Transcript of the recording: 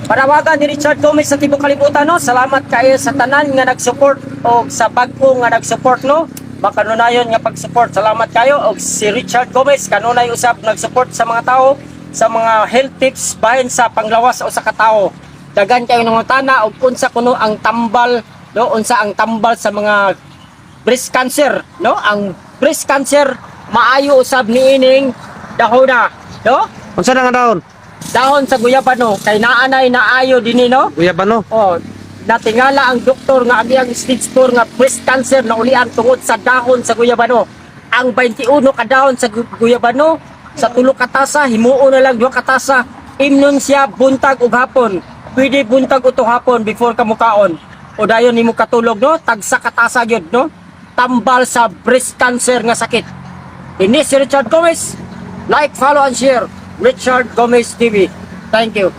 Panawagan ni Richard Gomez sa tibok kalibutan, no? Salamat kayo sa tanan nga nag-support o sa bagko nga nag-support, no? Makanunayon nga pag-support. Salamat kayo. O si Richard Gomez kanunay usab nag-support sa mga tao sa mga health tips bahin sa panglawas o sa katao. Dagan kayo nangutana og unsa kuno ang tambal, no? Unsa ang tambal sa mga breast cancer, no? Ang breast cancer maayo usab niining dahona, no? Unsa na nga daon? Dahon sa guyabano kay naanay naayo dinhi, no? Guyabano. Oh, natingala ang doktor nga ang stage 4 nga breast cancer na ulian tungod sa dahon sa guyabano. Ang 21 ka dahon sa guyabano sa tulo ka tasa himuon na lang 2 ka tasa. Imnon siya buntag ug hapon. Pwede buntag utong hapon before ka mukaon. O dayon nimo katulog, no? Tagsa ka tasa gyud, no? Tambal sa breast cancer nga sakit. Ini si Richard Gomez. Like, follow and share. Richard Gomez TV. Thank you.